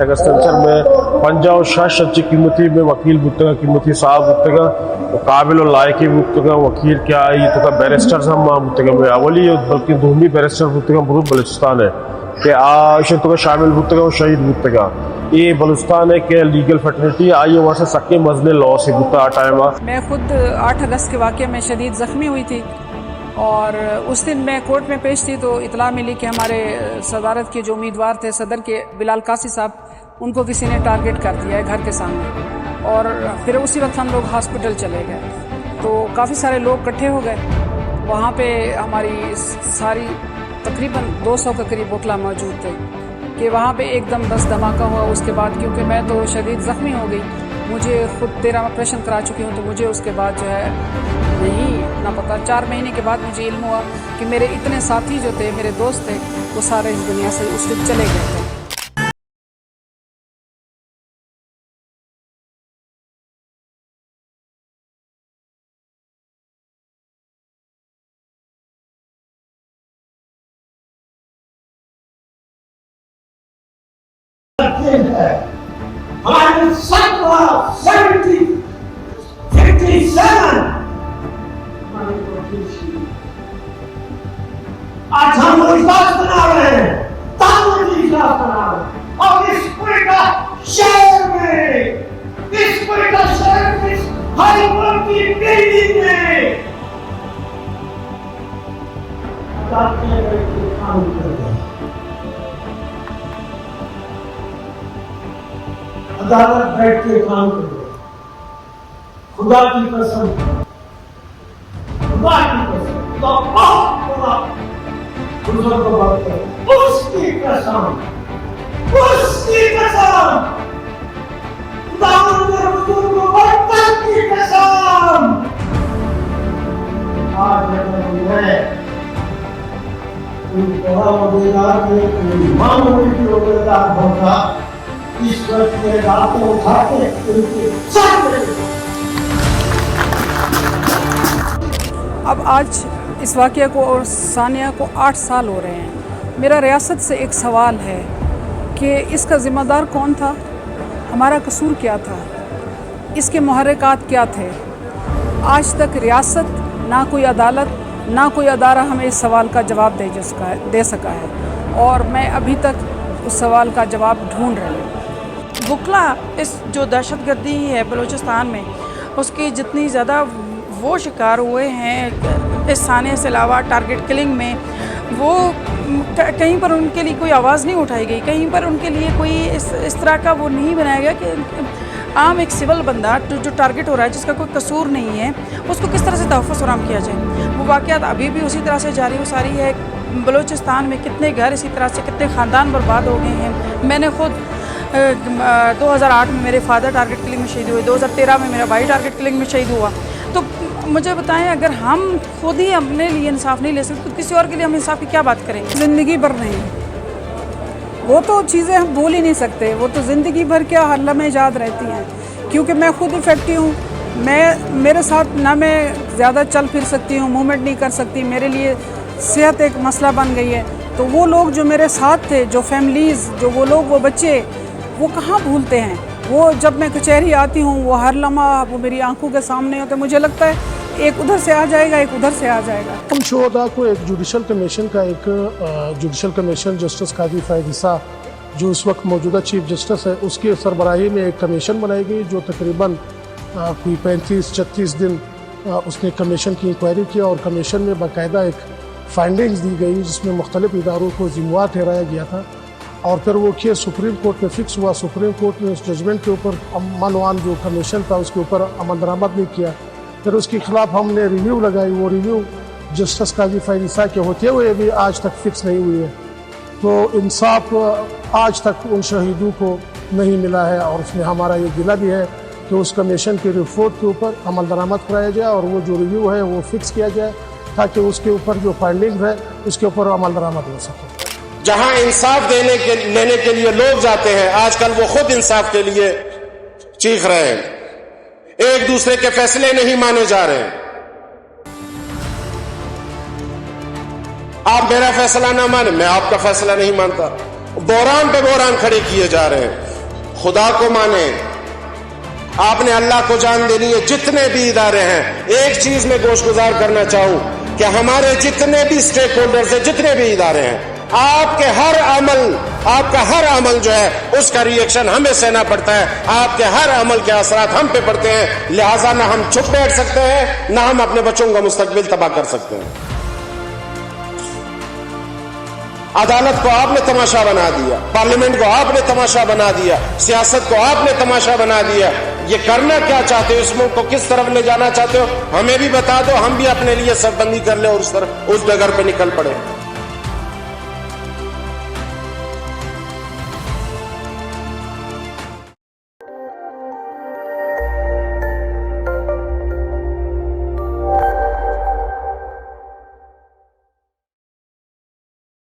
टेक्सटेंचर में पंजा और शाश कीमती में वकील बुतगा कीमती साहब बुतगा काबिल और लायकी बुतगा वकील क्या ये तो बैरिस्टर हम बुतगा में अवली बल्कि दोनों बैरिस्टर बुतगा बहुत बलुचिस्तान है कि आश तो शामिल बुतगा और शहीद बुतगा ये बलुचिस्तान है कि लीगल फैटर्निटी आई वहाँ से सके मजले लॉ से बुता टाइम। मैं खुद 8 अगस्त के वाक़े में शदीद ज़ख्मी हुई थी और उस दिन मैं कोर्ट में पेश थी तो इतला मिली कि हमारे सदारत के जो उम्मीदवार थे सदर के बिलाल कासी साहब उनको किसी ने टारगेट कर दिया है घर के सामने और फिर उसी वक्त हम लोग हॉस्पिटल चले गए तो काफ़ी सारे लोग इकट्ठे हो गए वहाँ पे हमारी सारी तकरीबन 200 के करीब वकला मौजूद थे कि वहाँ पे एकदम बस धमाका हुआ। उसके बाद क्योंकि मैं तो शदीद ज़ख्मी हो गई मुझे खुद 13 ऑपरेशन करा चुकी हूँ तो मुझे उसके बाद जो है नहीं ना पता 4 महीने के बाद मुझे इल्म हुआ कि मेरे इतने साथी जो थे मेरे दोस्त थे वो सारे इस दुनिया से उस वक्त चले गए थे। हमारे 57 आज हम इजलास बना रहे हैं ताकि इजलास बना रहे हैं और इस पूरे का शहर में इस पूरे का शहर में हाई कोर्ट की बिल्डिंग में काम कर रहे हैं। अदालत बैठ के काम कर रहे हैं। खुदा की कसम खुदा की कसम तो बहुत बड़ा बुजुर्ग बात है उसकी कसम खुदावंद ने बुजुर्ग बर्तन की कसम आज मैं कोई बड़ा वजीरात में कोई मामूली की वजीरात होगा इस वक्त में रातें उठाते उनके सामने। अब आज इस वाक़े को और सानिया को 8 साल हो रहे हैं। मेरा रियासत से एक सवाल है कि इसका ज़िम्मेदार कौन था, हमारा कसूर क्या था, इसके मुहर्रिकात क्या थे। आज तक रियासत ना कोई अदालत ना कोई अदारा हमें इस सवाल का जवाब दे सका है और मैं अभी तक उस सवाल का जवाब ढूंढ रही हूँ। वकला इस जो दहशतगर्दी है बलूचिस्तान में उसकी जितनी ज़्यादा वो शिकार हुए हैं इस सानिया से अलावा टारगेट किलिंग में वो कहीं पर उनके लिए कोई आवाज़ नहीं उठाई गई, कहीं पर उनके लिए कोई इस तरह का वो नहीं बनाया गया कि आम एक सिविल बंदा जो टारगेट हो रहा है जिसका कोई कसूर नहीं है उसको किस तरह से तहफ़्फ़ुज़ फराहम किया जाए। वो वाक़यात अभी भी उसी तरह से जारी सारी है। बलूचिस्तान में कितने घर इसी तरह से कितने ख़ानदान बर्बाद हो गए हैं। मैंने खुद 2008 में मेरे फादर टारगेट किलिंग में शहीद हुए, 2013 में मेरा भाई टारगेट किलिंग में शहीद हुआ। तो मुझे बताएं अगर हम खुद ही अपने लिए इंसाफ नहीं ले सकते तो किसी और के लिए हम इंसाफ की क्या बात करें। ज़िंदगी भर नहीं, वो तो चीज़ें हम भूल ही नहीं सकते, वो तो ज़िंदगी भर क्या हर लम्हे याद रहती हैं क्योंकि मैं खुद इफेक्टिव हूँ। मेरे साथ ना मैं ज़्यादा चल फिर सकती हूँ, मूवमेंट नहीं कर सकती, मेरे लिए सेहत एक मसला बन गई है। तो वो लोग जो मेरे साथ थे, जो फैमिलीज़, जो वो लोग, वो बच्चे, वो कहाँ भूलते हैं। वो जब मैं कचहरी आती हूँ वो हर लम्हा वो मेरी आंखों के सामने होते, मुझे लगता है एक उधर से आ जाएगा एक उधर से आ जाएगा। हम शोहदा को एक जुडिशल कमीशन का जुडिशल कमीशन जस्टिस काजी फ़ायद ईसा जो इस वक्त मौजूदा चीफ जस्टिस है उसकी सरबराही में एक कमीशन बनाई गई जो तकरीबन कोई 35-36 दिन उसने कमीशन की इंक्वायरी किया और कमीशन में बाकायदा एक फाइंडिंग्स दी गई जिसमें मुख्तलिफ इदारों को ज़िम्मेवार ठहराया गया था और फिर वो केस सुप्रीम कोर्ट में फ़िक्स हुआ। सुप्रीम कोर्ट ने उस जजमेंट के ऊपर मनवान जो कमीशन था उसके ऊपर अमल दरामद नहीं किया। फिर उसके ख़िलाफ़ हमने रिव्यू लगाई, वो रिव्यू जस्टिस काजी फ़ायद ईसा के होते हुए भी आज तक फ़िक्स नहीं हुई है। तो इंसाफ आज तक उन शहीदों को नहीं मिला है और उसमें हमारा ये गिला भी है कि उस कमीशन की रिपोर्ट के ऊपर अमल दरामद कराया जाए और वो जो रिव्यू है वो फ़िक्स किया जाए ताकि उसके ऊपर जो फाइंडिंग है उसके ऊपर अमल दरामद हो सके। जहां इंसाफ लेने के लिए लोग जाते हैं आजकल वो खुद इंसाफ के लिए चीख रहे हैं। एक दूसरे के फैसले नहीं माने जा रहे हैं। आप मेरा फैसला ना माने, मैं आपका फैसला नहीं मानता। बोरान पे बोरान खड़े किए जा रहे हैं। خدا کو مانیں, آپ نے اللہ کو جان دینی ہے. جتنے بھی ادارے ہیں, ایک چیز میں گوش گزار کرنا چاہوں کہ ہمارے جتنے بھی سٹیک ہولڈرز ہیں, جتنے بھی ادارے ہیں, آپ کے ہر عمل, آپ کا ہر عمل جو ہے اس کا ریئیکشن ہمیں سہنا پڑتا ہے. آپ کے ہر عمل کے اثرات ہم پہ پڑتے ہیں. لہٰذا نہ ہم چھپ بیٹھ سکتے ہیں, نہ ہم اپنے بچوں کا مستقبل تباہ کر سکتے ہیں. عدالت کو آپ نے تماشا بنا دیا, پارلیمنٹ کو آپ نے تماشا بنا دیا, سیاست کو آپ نے تماشا بنا دیا. یہ کرنا کیا چاہتے ہو, اس ملک کو کس طرف لے جانا چاہتے ہو, ہمیں بھی بتا دو, ہم بھی اپنے لیے سربندی کر لیں اور اس ڈگر پہ نکل پڑے.